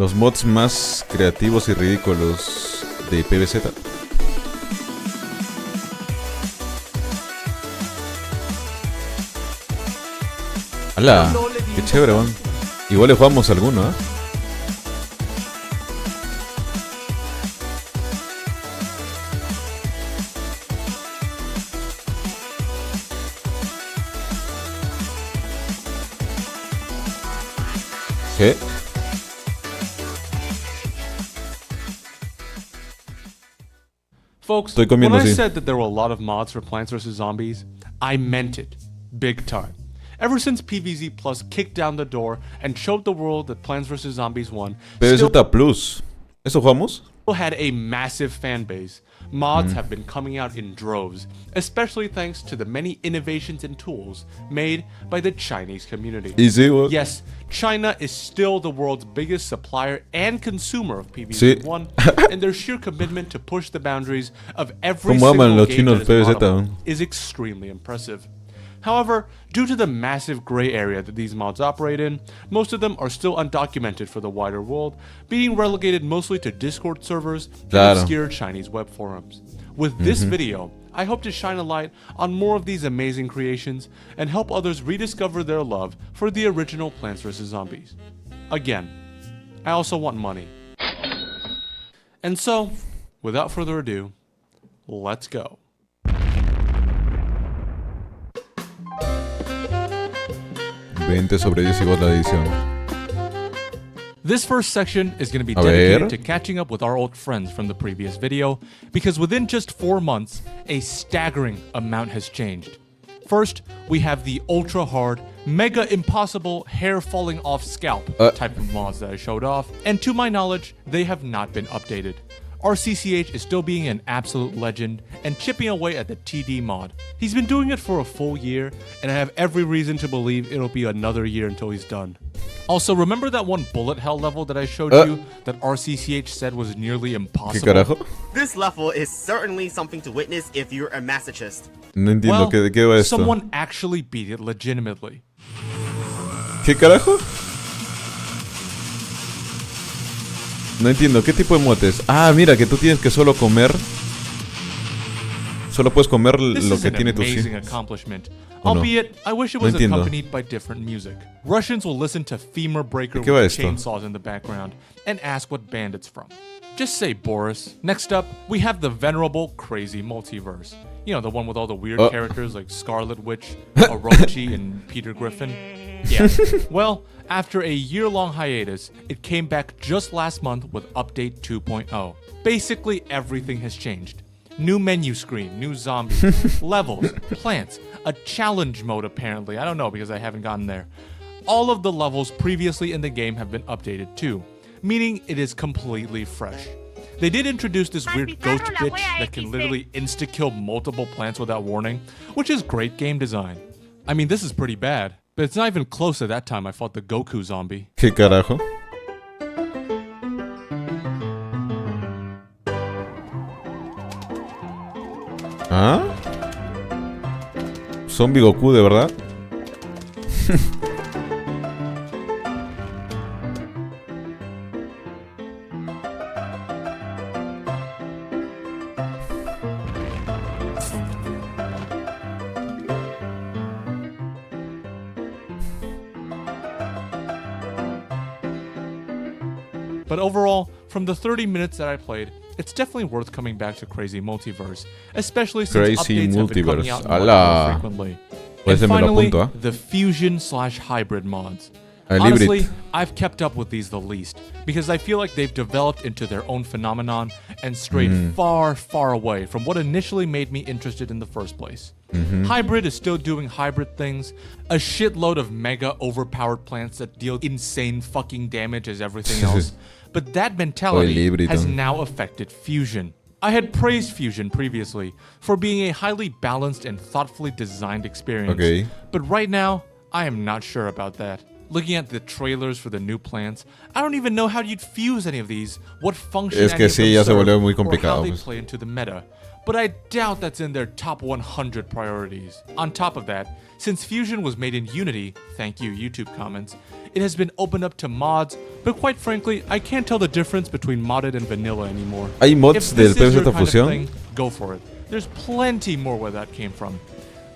Los mods más creativos y ridículos de PvZ. ¡Hala! ¡Qué chévere, man! Igual le jugamos alguno, ¿eh? ¿Qué? Folks, Estoy when comiendo I así. said that there were a lot of mods for Plants vs. Zombies, I meant it. Big time. Ever since PvZ Plus kicked down the door and showed the world that Plants vs. Zombies 1 still PvZ Plus. ¿Eso jugamos? had a massive fan base, mods have been coming out in droves, especially thanks to the many innovations and tools made by the Chinese community. Y sí, güey. Yes, China is still the world's biggest supplier and consumer of Sí. PvZ1, and their sheer commitment to push the boundaries of every Como aman single los game chinos that is PvZ, moddable ¿no? is extremely impressive. However, due to the massive gray area that these mods operate in, most of them are still undocumented for the wider world, being relegated mostly to Discord servers and Claro. obscure Chinese web forums. With this video, I hope to shine a light on more of these amazing creations and help others rediscover their love for the original Plants vs. Zombies. Again, I also want money. And so, without further ado, let's go. 20/10 igual la edición. This first section is going to be A ver. dedicated to catching up with our old friends from the previous video, because within just 4 months, a staggering amount has changed. First, we have the ultra hard, mega impossible hair falling off scalp type of mods that I showed off, and to my knowledge, they have not been updated. RCCH is still being an absolute legend and chipping away at the TD mod. He's been doing it for a full year, and I have every reason to believe it'll be another year until he's done. Also, remember that one bullet hell level that I showed you that RCCH said was nearly ¿Qué impossible? carajo? This level is certainly something to witness if you're a masochist. No entiendo Well, ¿de qué va esto? someone actually beat it legitimately. ¿Qué carajo? No entiendo, ¿qué tipo de motes? Ah, mira, que tú tienes que solo comer. Solo puedes comer This lo is que an tiene tu amazing sí. accomplishment. ¿O no? Albeit, I wish it No was entiendo. accompanied by different music. Russians will listen to Femur Breaker ¿De qué va with esto? chainsaws in the background and ask what band it's from. Just say Boris. Next up, we have the venerable Crazy Multiverse. You know, the one with all the weird characters like Scarlet Witch, Orochi, and Peter Griffin. Yeah. Well, after a year-long hiatus, it came back just last month with Update 2.0. Basically, everything has changed. New menu screen, new zombies, levels, plants, a challenge mode apparently. I don't know because I haven't gotten there. All of the levels previously in the game have been updated too, meaning it is completely fresh. They did introduce this weird ghost bitch that can literally insta-kill multiple plants without warning, which is great game design. I mean, this is pretty bad, but it's not even close to that time I fought the Goku zombie. ¿Qué carajo? ¿Ah? ¿Zombie Goku, de verdad? But overall, from the 30 minutes that I played, it's definitely worth coming back to Crazy Multiverse, especially since Crazy updates have been coming Multiverse. out more ¡Hala! frequently. Pues And ese me lo finally, apunto, ¿ah? the fusion/hybrid mods. El Honestly, hybrid. I've kept up with these the least, because I feel like they've developed into their own phenomenon and strayed far, far away from what initially made me interested in the first place. Hybrid is still doing hybrid things, a shitload of mega overpowered plants that deal insane fucking damage as everything else, but that mentality híbrido. has now affected Fusion. I had praised Fusion previously for being a highly balanced and thoughtfully designed experience, Okay. but right now, I am not sure about that. looking at the trailers for the new plants, I don't even know how you'd fuse any of these, what function Es que any of sí, them ya se serve, volvió muy or how complicado, they pues. play into the meta. But I doubt that's in their top 100 priorities. On top of that, since Fusion was made in Unity, thank you YouTube comments, it has been opened up to mods, but quite frankly, I can't tell the difference between modded and vanilla anymore. ¿Hay mods If del this is your PZ kind of Fusión? thing, go for it. There's plenty more where that came from.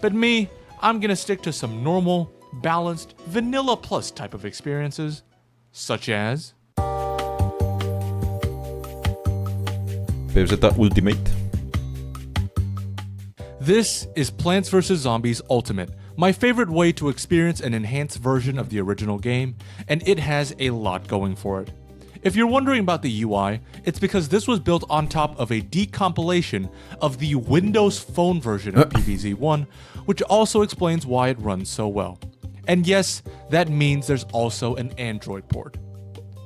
But me, I'm gonna stick to some normal, balanced, vanilla plus type of experiences, such as PZ Ultimate. This is Plants vs. Zombies Ultimate, my favorite way to experience an enhanced version of the original game, and it has a lot going for it. If you're wondering about the UI, it's because this was built on top of a decompilation of the Windows Phone version of PvZ1, which also explains why it runs so well. And yes, that means there's also an Android port.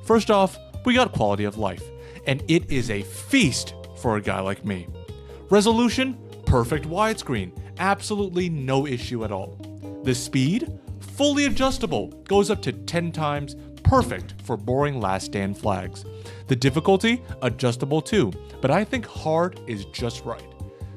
First off, we got quality of life, and it is a feast for a guy like me. Resolution, perfect widescreen, absolutely no issue at all. The speed, fully adjustable, goes up to 10 times, perfect for boring last stand flags. The difficulty, adjustable too, but I think hard is just right.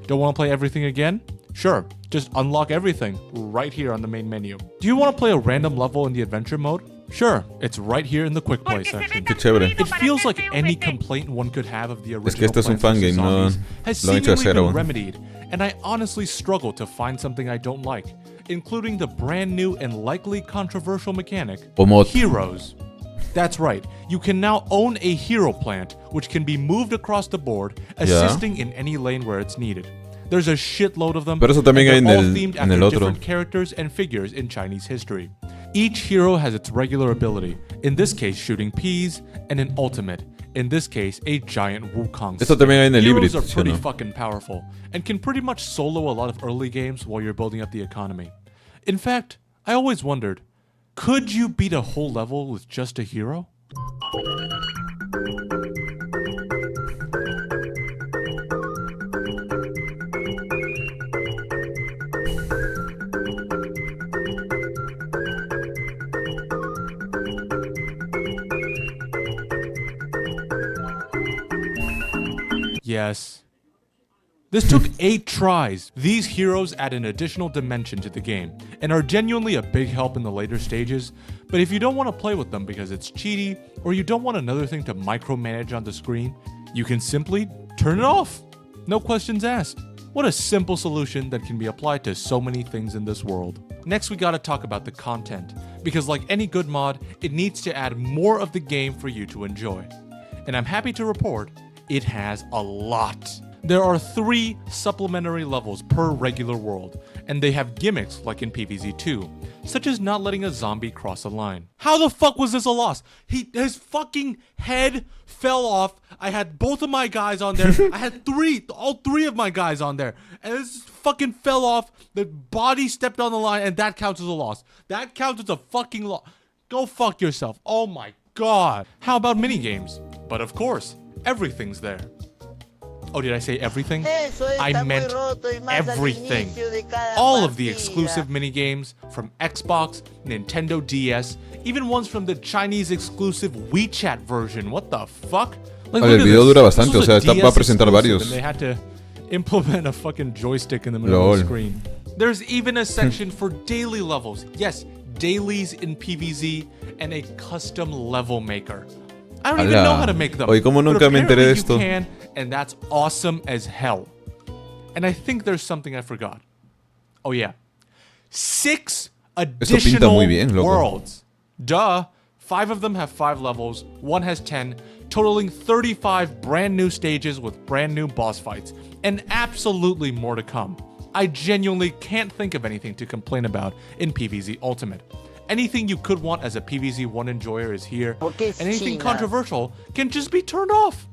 Don't want to play everything again? Sure, just unlock everything right here on the main menu. Do you want to play a random level in the adventure mode? Sure, it's right here in the quick play section. Qué chévere. It feels like any complaint one could have of the original Es que este es un Plants vs. fangame, no Zombies has lo han hecho de seemingly cero. been remedied, and I honestly struggle to find something I don't like, including the brand new and likely controversial mechanic, O mod. Heroes. That's right, you can now own a hero plant, which can be moved across the board, assisting in any lane where it's needed. There's a shitload of them, Pero eso también hay and en they're all el- themed en after el otro. different characters and figures in Chinese history. Each hero has its regular ability, in this case shooting peas, and an ultimate, in this case a giant Wukong. Esto también hay en el Heroes híbrido, are ¿sí o pretty no? fucking powerful, and can pretty much solo a lot of early games while you're building up the economy. In fact, I always wondered, could you beat a whole level with just a hero? Yes. This took 8 tries. These heroes add an additional dimension to the game, and are genuinely a big help in the later stages, but if you don't want to play with them because it's cheaty, or you don't want another thing to micromanage on the screen, you can simply turn it off. No questions asked. What a simple solution that can be applied to so many things in this world. Next, we gotta talk about the content, because like any good mod, it needs to add more of the game for you to enjoy. And I'm happy to report, it has a lot. There are 3 supplementary levels per regular world, and they have gimmicks like in PvZ2, such as not letting a zombie cross a line. How the fuck was this a loss? His fucking head fell off. I had both of my guys on there. I had all three of my guys on there, and this fucking fell off. The body stepped on the line, and that counts as a loss. That counts as a fucking loss. Go fuck yourself. Oh my god. How about minigames? But of course, everything's there. Oh, did I say everything? I meant everything. All of the exclusive minigames from Xbox, Nintendo DS, even ones from the Chinese exclusive WeChat version. What the fuck? Like, El look at video this. dura This bastante, was o sea, a va a DS presentar exclusive, varios. And they had to implement a fucking joystick in the middle of Lol. the screen. There's even a section for daily levels. Yes, dailies in PvZ and a custom level maker. I don't even Ala. know how to make them. Oye, ¿cómo but nunca me enteré de apparently esto? you can, and that's awesome as hell. And I think there's something I forgot. Oh yeah. 6 pinta additional muy bien, loco. worlds. Duh. 5 of them have 5 levels, 1 has 10, totaling 35 brand new stages with brand new boss fights, and absolutely more to come. I genuinely can't think of anything to complain about in PvZ Ultimate. Anything you could want as a PvZ1 enjoyer is here, and anything controversial can just be turned off.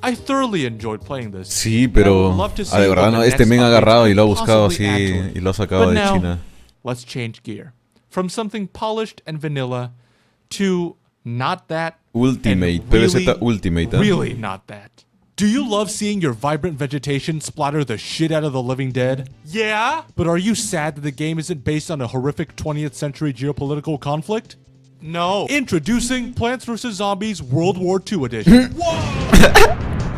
I thoroughly enjoyed playing this. Sí, and I pero would love to see de what verdad the no, este next men ha updates agarrado y could lo ha buscado possibly add to así it. y lo ha sacado But de now, China. let's change gear. From something polished and vanilla to not that Ultimate, and PvZ Ultimate, ¿eh? Really not that. Do you love seeing your vibrant vegetation splatter the shit out of the living dead? Yeah? But are you sad that the game isn't based on a horrific 20th century geopolitical conflict? No. Introducing Plants vs. Zombies World War II Edition.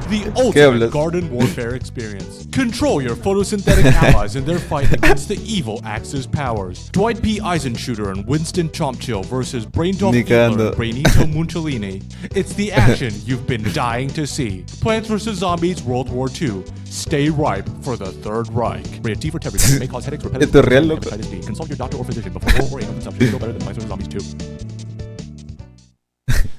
The ultimate garden warfare experience. Control your photosynthetic allies in their fight against the evil Axis powers. Dwight P. Eisenshooter and Winston Chomchill versus Braindolph Hitler and Brainito Muncholini. It's the action you've been dying to see. Plants vs. Zombies World War II. Stay ripe for the Third Reich. Rated T for terrorism. May cause headaches, repetitive, Esto es real, loco. hepatitis B. Consult your doctor or physician before oral or anal consumption. Feel better than Plants vs. Zombies 2.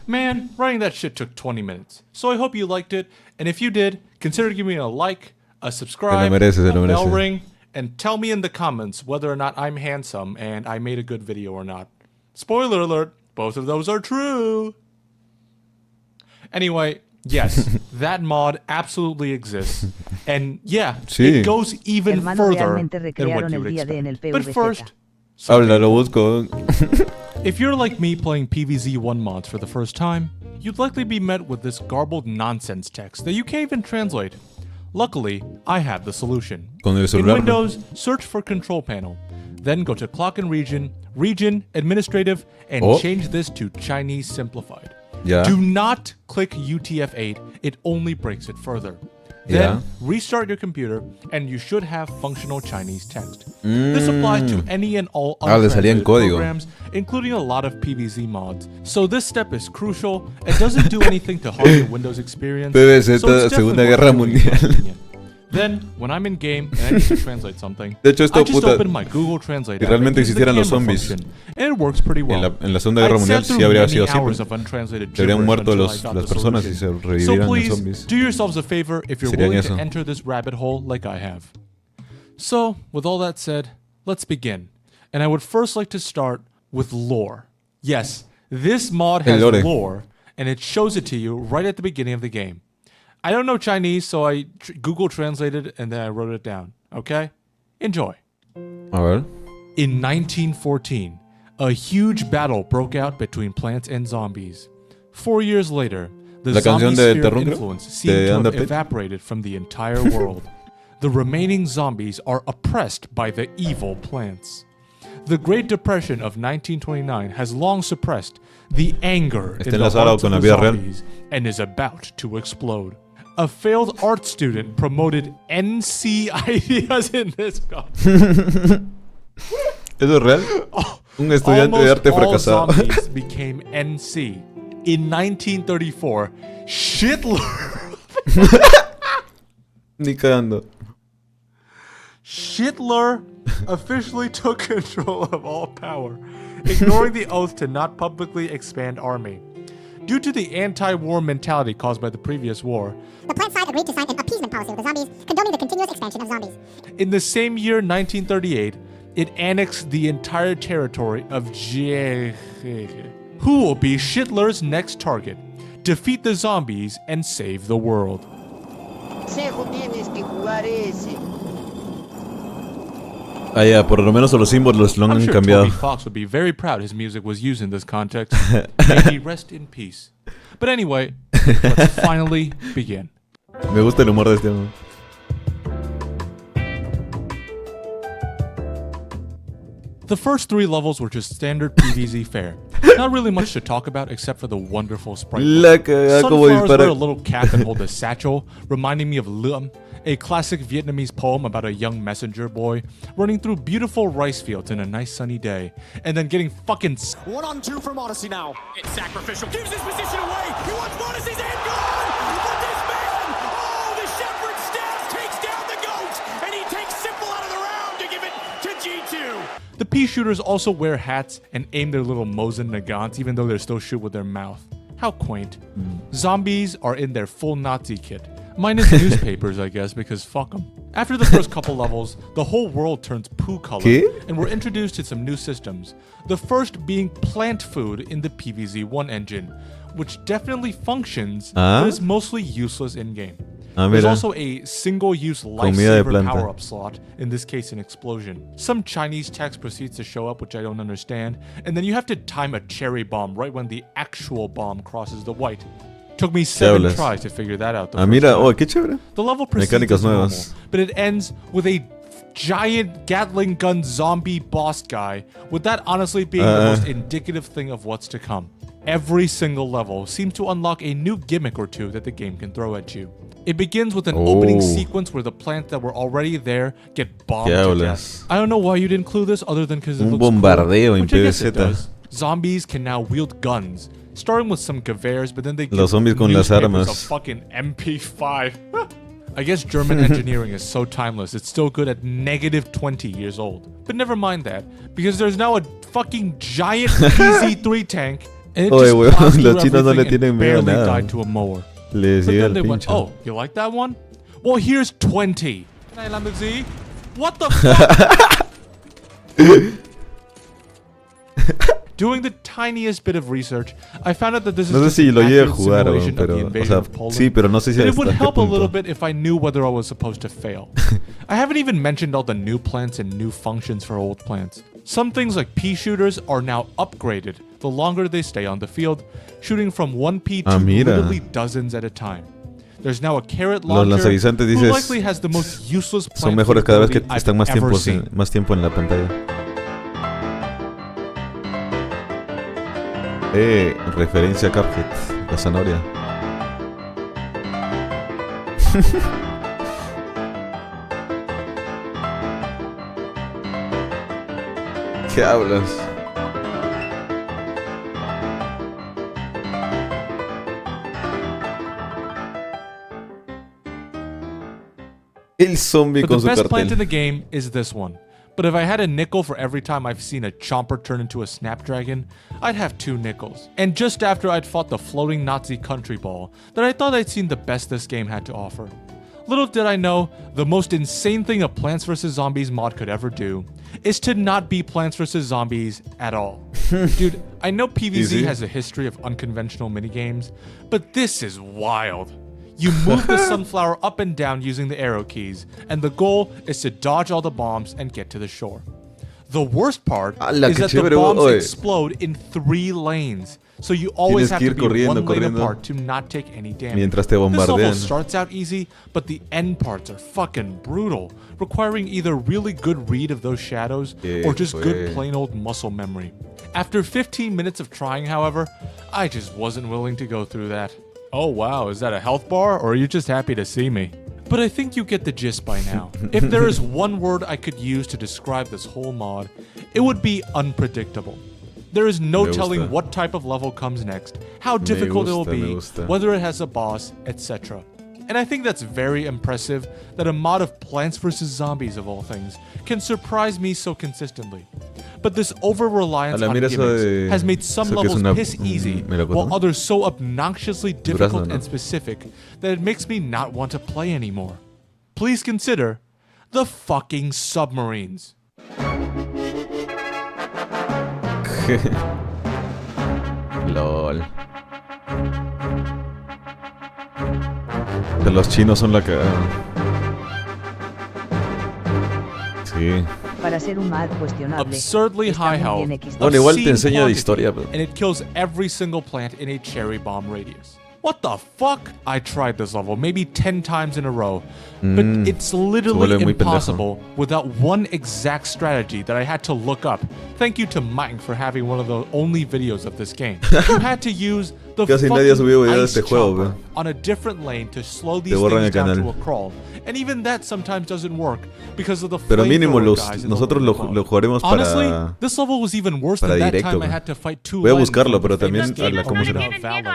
Man, writing that shit took 20 minutes. So I hope you liked it. And if you did, consider giving me a like, a subscribe, a bell ring, and tell me in the comments whether or not I'm handsome and I made a good video or not. Spoiler alert, both of those are true. Anyway, yes, that mod absolutely exists. And yeah, it goes even further than what you would expect. But first, Habla, lo busco. if you're like me playing PvZ1 mods for the first time, you'd likely be met with this garbled nonsense text that you can't even translate. Luckily, I have the solution. In Windows, search for Control Panel. Then go to Clock and Region, Region, Administrative, and change this to Chinese Simplified. Do not click UTF-8, it only breaks it further. Then restart your computer and you should have functional Chinese text. This applies to any and all untranslated programs, including a lot of PvZ mods. So this step is crucial. It doesn't do anything to harm your Windows experience. PvZ, Segunda Guerra Mundial. Then, when I'm in game and I need to translate something, De hecho, esto, I just puta, open my Google Translate si app realmente and use the existieran los camera zombies function, and it works pretty well. en la Segunda Guerra Mundial, sí habría sido así. Se habrían muerto las personas y se So revivirían los please, zombies. do yourselves a favor if you're willing to enter this rabbit hole like I have. So, with all that said, let's begin. And I would first like to start with lore. Yes, this mod has lore, and it shows it to you right at the beginning of the game. I don't know Chinese, so I Google translated and then I wrote it down. Okay? Enjoy. A ver. In 1914, a huge battle broke out between plants and zombies. 4 years later, the zombie sphere of influence seemed to have evaporated from the entire world. The remaining zombies are oppressed by the evil plants. The Great Depression of 1929 has long suppressed the anger in the hearts of the zombies and is about to explode. A failed art student promoted NC ideas in this god. ¿Eso es real? Un estudiante de arte fracasado. All zombies became NC. In 1934, Hitler. Ni cagando. Hitler officially took control of all power, ignoring the oath to not publicly expand army. Due to the anti-war mentality caused by the previous war, the plant side agreed to sign an appeasement policy with the zombies, condoning the continuous expansion of zombies. In the same year, 1938, it annexed the entire territory of Jie. Who will be Hitler's next target? Defeat the zombies and save the world. Ah, ya, por lo menos los símbolos lo han cambiado. Toby Fox would be very proud his music was used in this context. May he rest in peace. But anyway, let's finally begin. Me gusta el humor de este hombre. The first 3 levels were just standard PvZ fare. Not really much to talk about except for the wonderful sprite. Sunflowers wear a little cap and hold a satchel, reminding me of Lum, a classic Vietnamese poem about a young messenger boy running through beautiful rice fields in a nice sunny day, and then getting fucking 1-on-2 from Odyssey now. It's sacrificial. Gives his position away. He wants Odyssey's end gone. But this man, the shepherd staff takes down the goat, and he takes Simple out of the round to give it to G2. The pea shooters also wear hats and aim their little Mosin Nagants even though they still shoot with their mouth. How quaint. Zombies are in their full Nazi kit. Minus newspapers, I guess, because fuck them. After the first couple levels, the whole world turns poo color, and we're introduced to some new systems. The first being plant food in the PvZ1 engine, which definitely functions, but is mostly useless in-game. There's also a single-use lifesaver power-up slot, in this case an explosion. Some Chinese text proceeds to show up, which I don't understand, and then you have to time a cherry bomb right when the actual bomb crosses the white. Took me 7 tries to figure that out. Mira, qué chévere. The level proceeds as normal, but it ends with a giant Gatling gun zombie boss guy, with that honestly being the most indicative thing of what's to come. Every single level seems to unlock a new gimmick or two that the game can throw at you. It begins with an opening sequence where the plants that were already there get bombed to death. I don't know why you didn't include this other than because it looks bombardeo cool, en which I guess it PvZ. does. Zombies can now wield guns, starting with some Gewehren, but then they Los give zombies con las newspapers armas. a fucking MP5. I guess German engineering is so timeless, it's still good at negative 20 years old. But never mind that, because there's now a fucking giant PZ-3 tank, and it Oye, just weón, plows through los chinos no le everything tienen and miedo a barely nada. died to a mower. Le But sigue then el they went, pincho. oh, you like that one? Well, here's 20. Can I land the Z? What the fuck? Doing the tiniest bit of research, I found out that this is No sé just si an lo llegué a accurate jugar, simulation pero, of the o invasion sea, of Poland. sí, pero no sé si But it hasta would qué help a little punto. bit if I knew whether I was supposed to fail. I haven't even mentioned all the new plants and new functions for old plants. Some things like pea shooters are now upgraded the longer they stay on the field, shooting from one pea to mira. literally dozens at a time. There's now a carrot Los launcher, lanzaguisantes, who dices, likely has the most useless plant Son mejores cada vez que capability están I've ever seen. más tiempo en la pantalla. Referencia a Cuphead, la zanahoria. ¿Qué hablas? El zombie But con the su best plant in cartel. the game is this one. But if I had a nickel for every time I've seen a chomper turn into a snapdragon, I'd have 2 nickels. And just after I'd fought the floating Nazi country ball, that I thought I'd seen the best this game had to offer. Little did I know, the most insane thing a Plants vs. Zombies mod could ever do is to not be Plants vs. Zombies at all. Dude, I know PvZ Easy. has a history of unconventional minigames, but this is wild. You move the sunflower up and down using the arrow keys, and the goal is to dodge all the bombs and get to the shore. The worst part ¡Hala, is qué that the chévere, bombs oye! explode in 3 lanes, so you always Tienes have que to ir be corriendo, one lane corriendo. apart to not take any damage. Mientras te This level bombardean. starts out easy, but the end parts are fucking brutal, requiring either really good read of those shadows or just fue. good plain old muscle memory. After 15 minutes of trying, however, I just wasn't willing to go through that. Oh wow, is that a health bar, or are you just happy to see me? But I think you get the gist by now. If there is one word I could use to describe this whole mod, it would be unpredictable. There is no Me telling gusta. what type of level comes next, how difficult it will gusta, me be, gusta. whether it has a boss, etc. And I think that's very impressive that a mod of Plants vs. Zombies of all things can surprise me so consistently. But this over-reliance Ala, on mira eso gimmicks de- has made some eso que es levels una- piss easy, melocotón. while others so obnoxiously difficult ¿no? and specific that it makes me not want to play anymore. Please consider the fucking submarines. LOL. Que los chinos son la cagada. Sí. Para ser un mod cuestionable. Absurdly está high muy health, bien XD. Bueno, igual te obscene enseña de quantity, historia, pero- and it kills every single plant in a cherry bomb radius. What the fuck? I tried this level maybe 10 times in a row, but it's literally vuelve muy pendejo. impossible without one exact strategy that I had to look up. Thank you to Mike for having one of the only videos of this game. You had to use the Casi nadie ha fucking subido video de ice este juego, chopper bro. on a different lane to slow these borran things el down canal. to a crawl. And even that sometimes doesn't work because of the Pero mínimo flamethrower los- guys in the nosotros level lo above. jugaremos para- Honestly, this level was even worse para than that directo, time I bro. had to fight 2 Voy a lines buscarlo, from pero the también famous a la- game ¿cómo se arena llama? of Valor.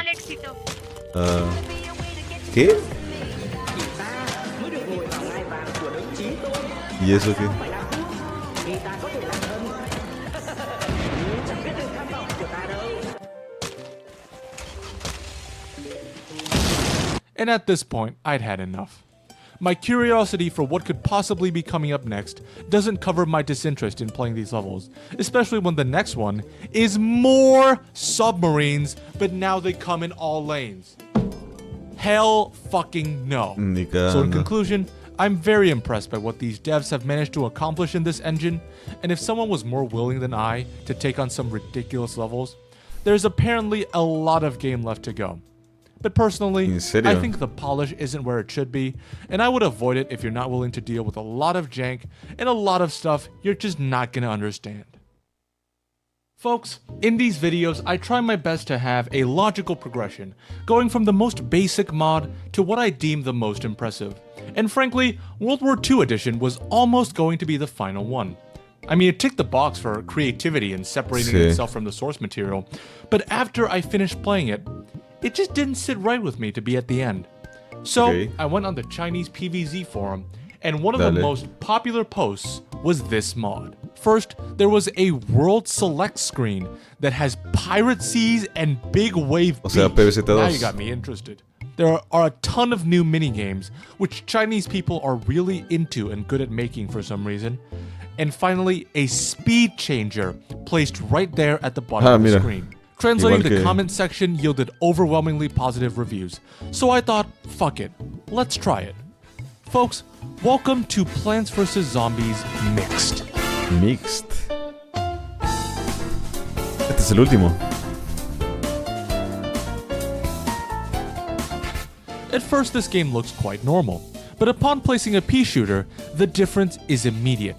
¿Qué? ¿Y eso qué? And at this point, I'd had enough. My curiosity for what could possibly be coming up next doesn't cover my disinterest in playing these levels, especially when the next one is more submarines, but now they come in all lanes. Hell fucking no. Ni So in cagando. conclusion, I'm very impressed by what these devs have managed to accomplish in this engine, and if someone was more willing than I to take on some ridiculous levels, there's apparently a lot of game left to go. But personally, ¿En serio? I think the polish isn't where it should be, and I would avoid it if you're not willing to deal with a lot of jank and a lot of stuff you're just not gonna understand. Folks, in these videos, I try my best to have a logical progression, going from the most basic mod to what I deem the most impressive. And frankly, World War II Edition was almost going to be the final one. I mean, it ticked the box for creativity and separating Sí. itself from the source material, but after I finished playing it, it just didn't sit right with me to be at the end. So, Okay. I went on the Chinese PVZ forum, and one of the Dale. most popular posts was this mod. First, there was a World Select screen that has pirate seas and big wave O sea, beach. PVZ2. Now you got me interested. There are a ton of new minigames, which Chinese people are really into and good at making for some reason. And finally, a speed changer placed right there at the bottom of the mira. screen. Translating Igual the que- comment section yielded overwhelmingly positive reviews. So I thought, fuck it, let's try it. Folks, welcome to Plants vs. Zombies Mixed. Mixed. Este es el último. At first, this game looks quite normal, but upon placing a pea shooter, the difference is immediate.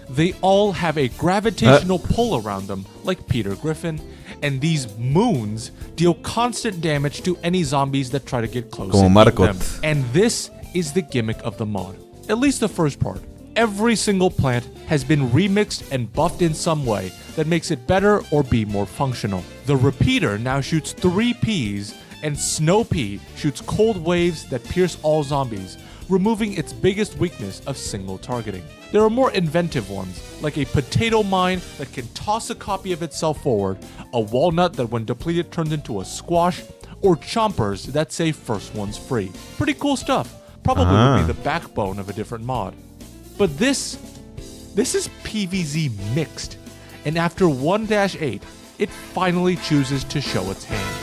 They all have a gravitational pull around them, like Peter Griffin, and these moons deal constant damage to any zombies that try to get close Como and eat Marcot. them. And this is the gimmick of the mod, at least the first part. Every single plant has been remixed and buffed in some way that makes it better or be more functional. The repeater now shoots 3 peas, and Snow Pea shoots cold waves that pierce all zombies, removing its biggest weakness of single targeting. There are more inventive ones, like a potato mine that can toss a copy of itself forward, a walnut that when depleted turns into a squash, or chompers that say first one's free. Pretty cool stuff. Probably would be the backbone of a different mod. But this is PVZ Mixed, and after 1-8, it finally chooses to show its hand.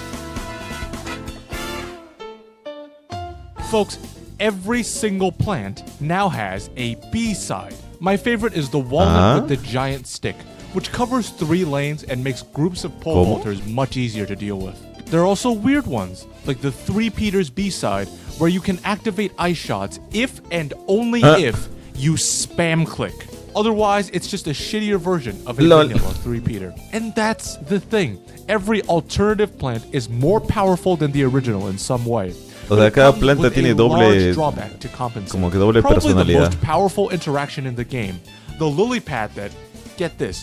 Folks, every single plant now has a B-side. My favorite is the walnut with the giant stick, which covers 3 lanes and makes groups of pole ¿Cómo? vaulters much easier to deal with. There are also weird ones, like the 3 Peters B-side, where you can activate ice shots if and only if you spam click. Otherwise, it's just a shittier version of a Lol. vanilla 3 Peter. And that's the thing. Every alternative plant is more powerful than the original in some way. O But sea, it cada comes planta with tiene a doble- large drawback to compensate. como que doble Probably the personalidad. most powerful interaction in the game, the lily pad that, get this,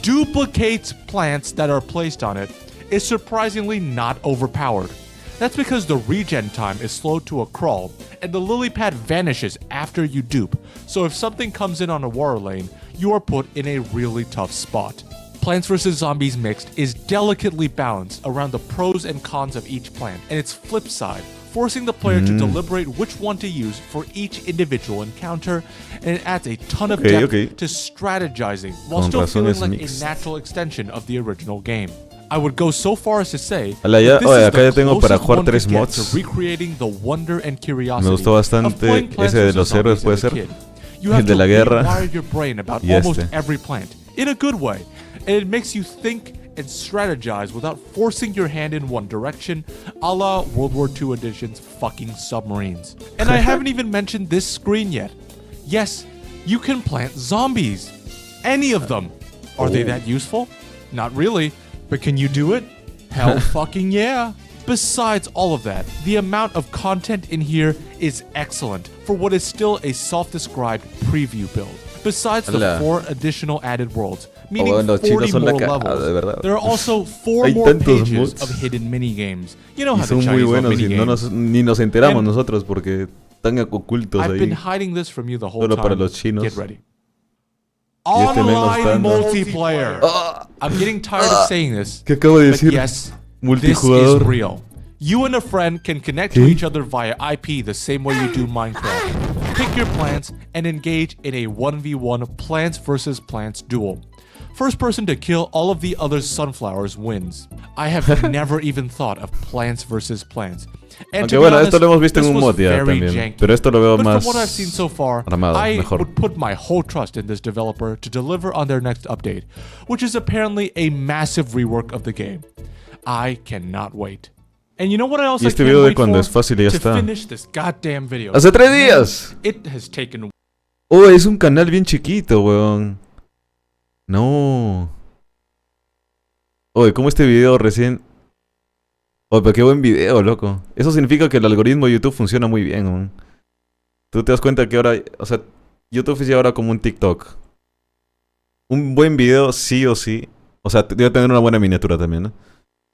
duplicates plants that are placed on it, is surprisingly not overpowered. That's because the regen time is slowed to a crawl, and the lily pad vanishes after you dupe, so if something comes in on a water lane, you are put in a really tough spot. Plants vs. Zombies Mixed is delicately balanced around the pros and cons of each plant and its flip side, forcing the player to deliberate which one to use for each individual encounter, and it adds a ton of depth to strategizing while Con still razón feeling es like mixed. a natural extension of the original game. I would go so far as to say Ala, ya- that this oye, is acá the ya tengo para closest jugar one could 3 get mods. to recreating the wonder and curiosity Me gustó bastante of playing Plants ese de vs. los héroes, Zombies ¿puede as a ser? kid. You have El de to la guerra. rewire your brain about Y almost este. every plant in a good way, and it makes you think and strategize without forcing your hand in one direction, a la World War II Edition's fucking submarines. And I haven't even mentioned this screen yet. Yes, you can plant zombies. Any of them. Are they that useful? Not really. But can you do it? Hell fucking yeah. Besides all of that, the amount of content in here is excellent for what is still a self-described preview build. Besides the Ala. 4 additional added worlds, meaning bueno, los 40 chinos son la more cagada, de verdad. levels, there are also 4 Hay more tantos pages mods. of hidden minigames. You know Y how the son muy Chinese love buenos y no minigames. ni nos enteramos And nosotros porque están ocultos I've been ahí. hiding this from you the whole Solo time. para los chinos. Get ready. Y este men lo Online está dando. multiplayer. I'm getting tired of saying this. ¿Qué acabo de But decir? yes, this is Multijugador. real. You and a friend can connect to ¿Qué? each other via IP the same way you do Minecraft. Pick your plants and engage in a 1v1 Plants vs. Plants duel. First person to kill all of the other sunflowers wins. I have never even thought of Plants vs. Plants. And Aunque to be bueno, honest, esto lo hemos visto en this un was mod ya very también. janky. Pero esto lo veo But más from what I've seen so far, armado, I mejor. would put my whole trust in this developer to deliver on their next update, which is apparently a massive rework of the game. I cannot wait. And you know what else Y I este can't video de wait cuando for? es fácil y ya To está. finish this goddamn video. ¡Hace 3 días! It has taken. Oh, es un canal bien chiquito, weón. No. Oye, ¿cómo este video recién... Oh, pero qué buen video, loco. Eso significa que el algoritmo de YouTube funciona muy bien, weón. Tú te das cuenta que ahora... O sea, YouTube es ya ahora como un TikTok. Un buen video, sí o sí. O sea, debe tener una buena miniatura también, ¿no?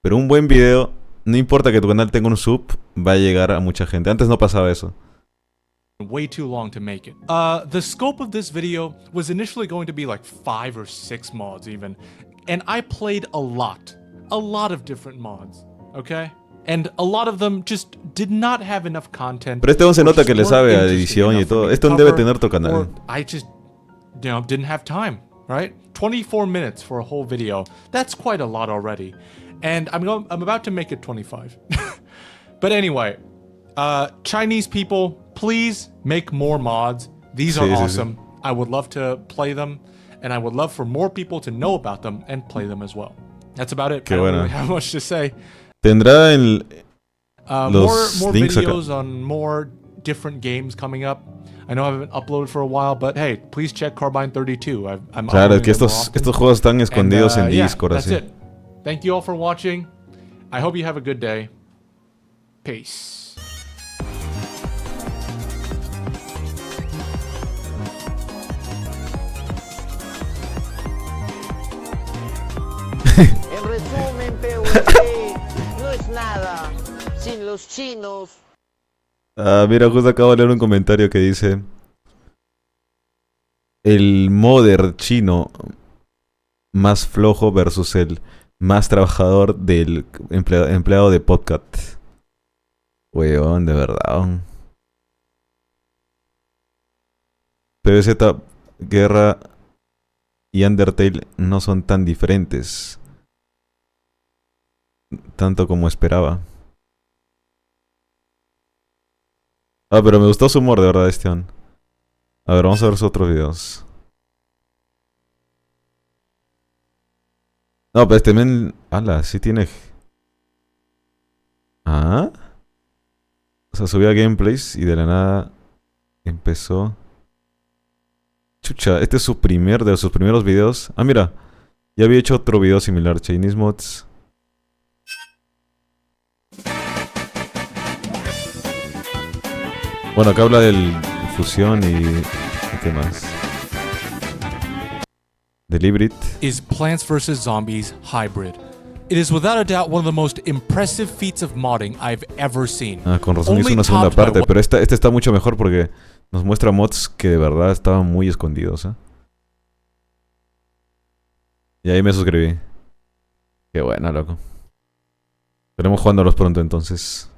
Pero un buen video, no importa que tu canal tenga un sub, va a llegar a mucha gente. Antes no pasaba eso. Way too long to make it. The scope of this video was initially going to be like 5 or 6 mods even, and I played a lot of different mods, okay? And a lot of them just did not have enough content. Pero este se or nota just que le weren't sabe a interesting edición y enough for todo. me to Este debe cover, tener tu canal. or I just, didn't have time, right? 24 minutes for a whole video. That's quite a lot already. And I'm about to make it 25. But anyway, Chinese people, please make more mods. These are Sí, sí, sí. awesome. I would love to play them, and I would love for more people to know about them and play them as well. That's about it. Qué I don't bueno. really have much to say. Tendrá en... Los More links acá. videos on more different games coming up. I know I haven't uploaded for a while, but hey, please check Carbine 32. I'm Claro, es que uploading them more often. estos juegos están escondidos And, en yeah, Discord, that's así. it. Thank you all for watching. I hope you have a good day. Peace. En resumen, PvP no es nada sin los chinos. Ah, mira, justo acabo de leer un comentario que dice... El modder chino más flojo versus el más trabajador del empleado de podcast. Weón, de verdad. PvZ, Guerra y Undertale no son tan diferentes. Tanto como esperaba. Ah, pero me gustó su humor, de verdad, Esteban. A ver, vamos a ver sus otros videos. No, pero este men... Ala, sí tiene... ¿Ah? O sea, subía gameplays y de la nada... Empezó... Chucha, este es su de sus primeros videos. Ah, mira. Ya había hecho otro video similar. Chinese Mods. Bueno, acá habla del fusión y... ¿Qué más? Del hybrid. Is Plants vs. Zombies Hybrid. It is without a doubt one of the most impressive feats of modding I've ever seen. Ah, con razón hizo Only una segunda topped by parte. one- Pero este está mucho mejor porque nos muestra mods que de verdad estaban muy escondidos, ¿eh? Y ahí me suscribí. Qué buena, loco. Estaremos jugándolos pronto entonces.